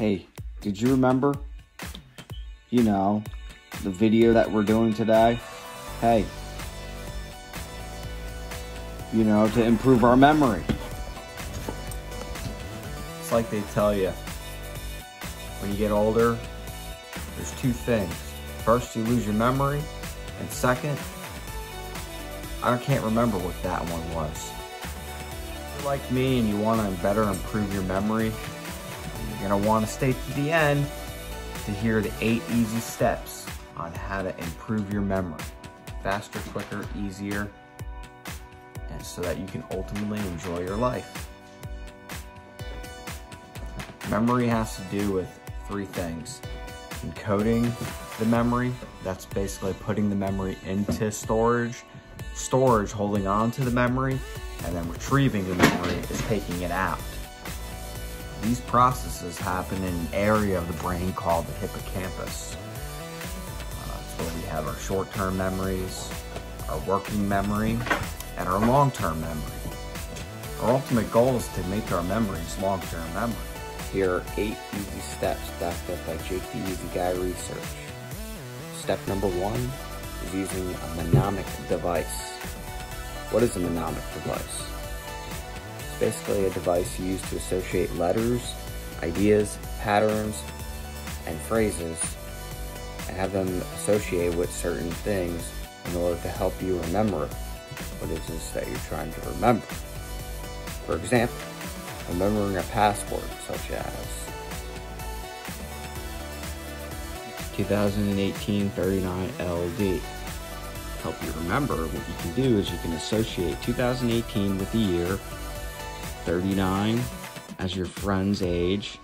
Hey, did you remember? You know, the video that we're doing today? Hey, you know, to improve our memory. It's like they tell you, when you get older, there's two things. First, you lose your memory, and second, I can't remember what that one was. If you're like me and you want to better improve your memory, you're going to want to stay to the end to hear the 8 easy steps on how to improve your memory. Faster, quicker, easier, and so that you can ultimately enjoy your life. Memory has to do with 3 things. Encoding the memory, that's basically putting the memory into storage. Storage, holding on to the memory, and then retrieving the memory is taking it out. These processes happen in an area of the brain called the hippocampus. It's where we have our short-term memories, our working memory, and our long-term memory. Our ultimate goal is to make our memories long-term memory. Here are 8 easy steps backed up by Jake the Easy Guy research. Step number 1 is using a monomic device. What is a monomic device? It's basically a device used to associate letters, ideas, patterns, and phrases, and have them associated with certain things in order to help you remember what it is that you're trying to remember. For example, remembering a password such as 2018 39LD. To help you remember, what you can do is you can associate 2018 with the year, 39 as your friend's age,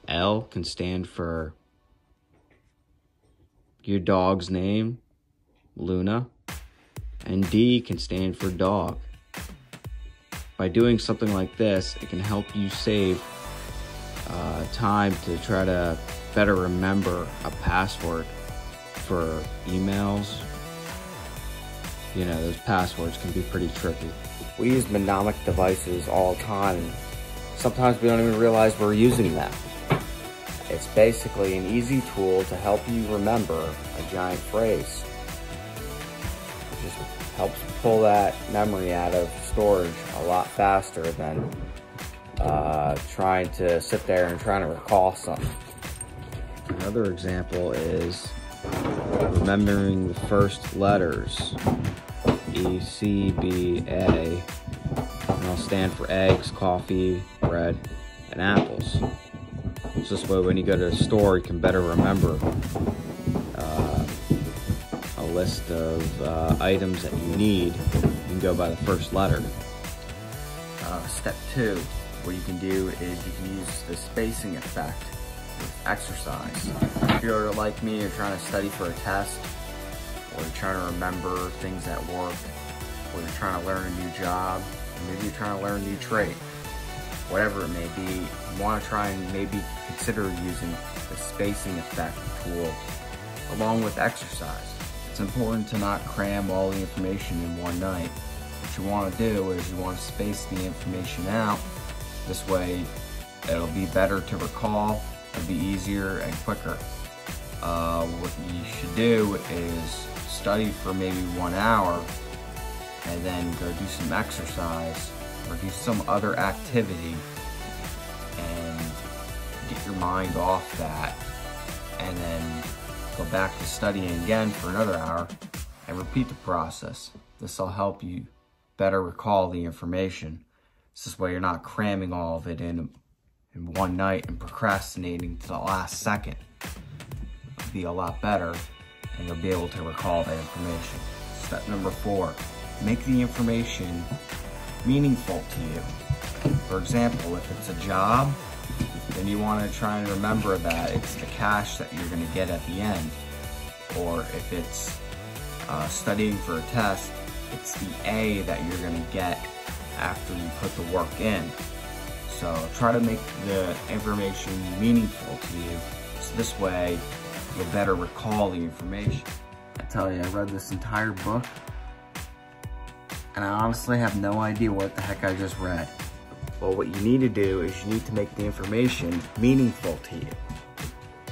L can stand for your dog's name, Luna, and D can stand for dog. By doing something like this, it can help you save time to try to better remember a password for emails. You know, those passwords can be pretty tricky. We use monomic devices all the time, and sometimes we don't even realize we're using them. It's basically an easy tool to help you remember a giant phrase. It just helps pull that memory out of storage a lot faster than trying to sit there and trying to recall something. Another example is remembering the first letters. E, C, B, A. And I'll stand for eggs, coffee, bread, and apples. So this way when you go to the store, you can better remember a list of items that you need. You can go by the first letter. Step 2, what you can do is you can use the spacing effect with exercise. If you're like me, you're trying to study for a test, or you're trying to remember things at work, or you're trying to learn a new job, or maybe you're trying to learn a new trade. Whatever it may be, you want to try and maybe consider using the spacing effect tool along with exercise. It's important to not cram all the information in one night. What you want to do is you want to space the information out. This way it'll be better to recall, it'll be easier and quicker. What you should do is study for maybe 1 hour and then go do some exercise or do some other activity and get your mind off that, and then go back to studying again for another hour and repeat the process. This will help you better recall the information. This way you're not cramming all of it in one night and procrastinating to the last second. It'll be a lot better and you'll be able to recall that information. Step number 4, make the information meaningful to you. For example, if it's a job, then you want to try and remember that it's the cash that you're going to get at the end. Or if it's studying for a test, it's the A that you're going to get after you put the work in. So try to make the information meaningful to you, so this way you'll better recall the information. I tell you, I read this entire book and I honestly have no idea what the heck I just read. Well, what you need to do is you need to make the information meaningful to you.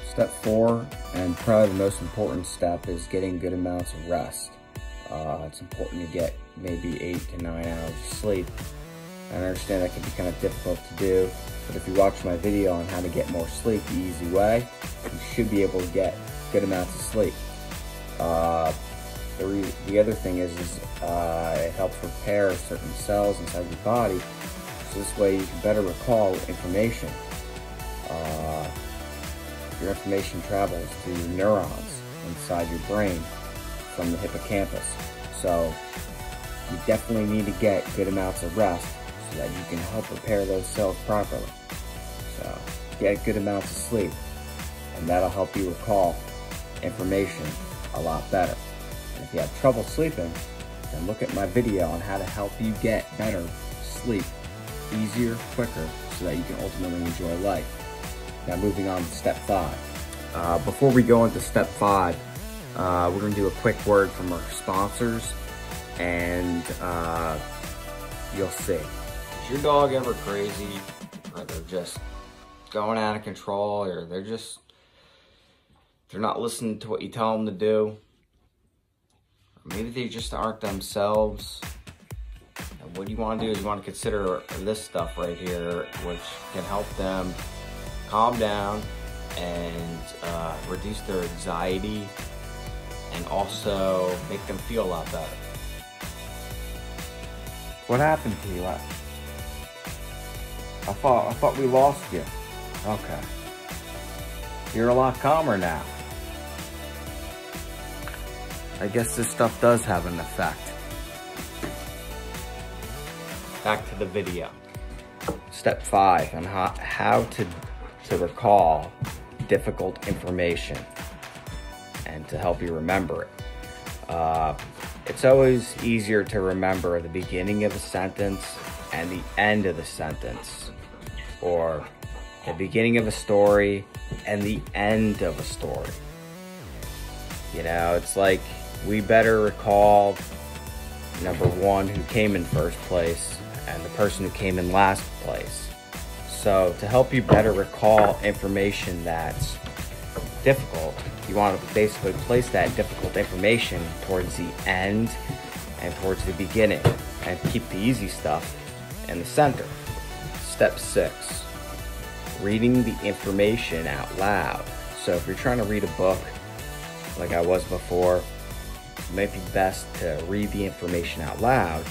Step 4, and probably the most important step, is getting good amounts of rest. It's important to get maybe 8 to 9 hours of sleep. I understand that can be kind of difficult to do, but if you watch my video on how to get more sleep the easy way, you should be able to get good amounts of sleep. The other thing is it helps repair certain cells inside your body, so this way you can better recall information. Your information travels to neurons inside your brain from the hippocampus. So you definitely need to get good amounts of rest so that you can help repair those cells properly. So get good amounts of sleep, and that'll help you recall information a lot better. And if you have trouble sleeping, then look at my video on how to help you get better sleep, easier, quicker, so that you can ultimately enjoy life. Now moving on to step 5. Before we go into step 5, we're going to do a quick word from our sponsors, and you'll see. Is your dog ever crazy, or they're just going out of control, or they're not listening to what you tell them to do? Or maybe they just aren't themselves. And what you want to do is you want to consider this stuff right here, which can help them calm down and reduce their anxiety, and also make them feel a lot better. What happened to you? I thought we lost you. Okay. You're a lot calmer now. I guess this stuff does have an effect. Back to the video. Step 5 on how to recall difficult information and to help you remember it. It's always easier to remember the beginning of a sentence and the end of the sentence, or the beginning of a story and the end of a story. You know, it's like we better recall number 1 who came in first place and the person who came in last place. So to help you better recall information that's difficult, you want to basically place that difficult information towards the end and towards the beginning, and keep the easy stuff in the center. Step 6, reading the information out loud. So if you're trying to read a book like I was before, it might be best to read the information out loud,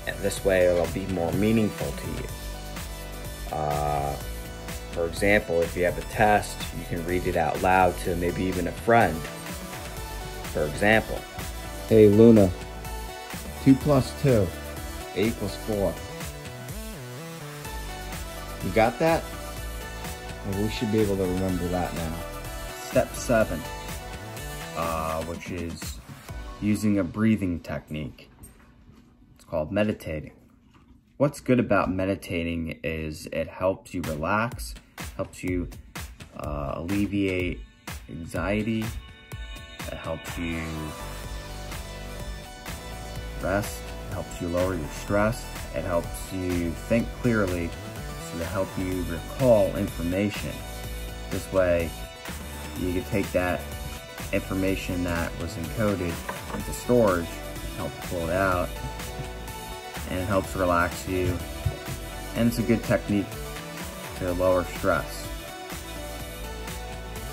and this way it'll be more meaningful to you. For example, if you have a test, you can read it out loud to maybe even a friend. For example, hey Luna, 2 + 2, 8 = 4. You got that? Well, we should be able to remember that now. Step 7, which is using a breathing technique. It's called meditating. What's good about meditating is it helps you relax, helps you alleviate anxiety, it helps you rest, it helps you lower your stress, it helps you think clearly, so to help you recall information. This way you can take that information that was encoded into storage and help pull it out, and it helps relax you, and it's a good technique to lower stress.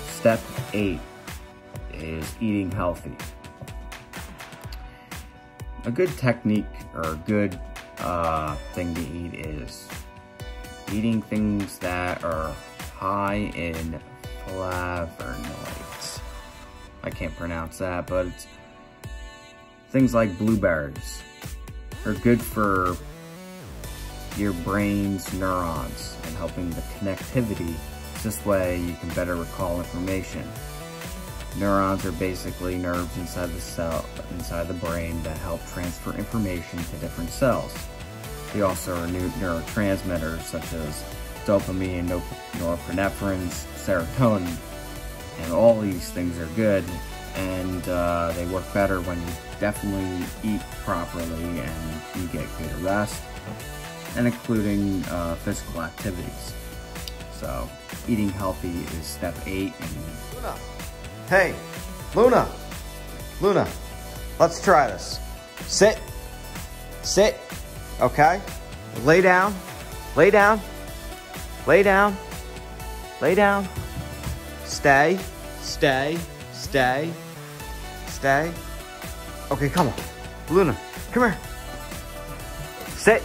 Step 8 is eating healthy. A good technique, or a good thing to eat, is eating things that are high in flavonoids. I can't pronounce that, but it's things like blueberries. Are good for your brain's neurons and helping the connectivity. This way you can better recall information. Neurons are basically nerves inside the brain that help transfer information to different cells. They also are neurotransmitters such as dopamine, norepinephrine, serotonin, and all these things are good, and they work better when you definitely eat properly and you get good rest. and including physical activities. So eating healthy is step 8. Luna, hey, Luna, let's try this. Sit, okay? Lay down, lay down, lay down, lay down. Stay. Okay, come on. Luna, come here. Sit.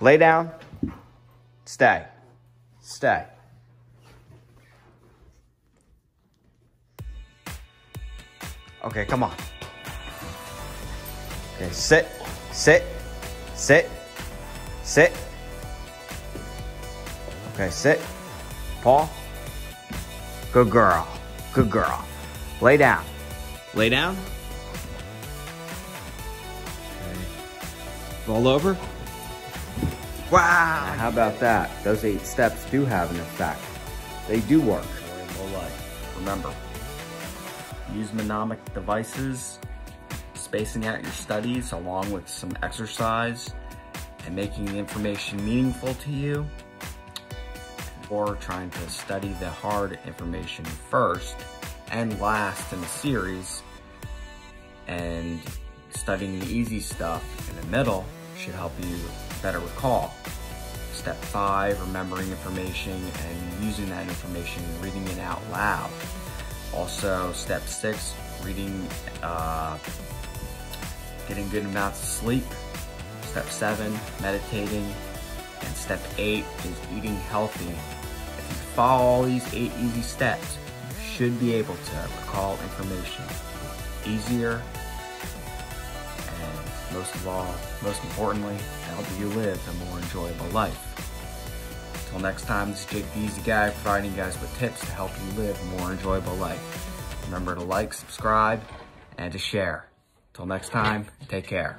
Lay down. Stay. Okay, come on. Okay, sit. Okay, sit. Paul. Good girl. Lay down. Okay. Roll over. Wow. Now, how about that? Those 8 steps do have an effect. They do work. Enjoyable life. Remember, use monomic devices, spacing out your studies along with some exercise, and making the information meaningful to you, or trying to study the hard information first and last in the series, and studying the easy stuff in the middle should help you better recall. Step 5, remembering information and using that information and reading it out loud. Also, step 6, reading, getting good amounts of sleep. Step 7, meditating. And step 8 is eating healthy. If you follow all these 8 easy steps, you should be able to recall information easier, and most importantly, help you live a more enjoyable life. Until next time, this is Jake the Easy Guy, providing you guys with tips to help you live a more enjoyable life. Remember to like, subscribe, and to share. Until next time, take care.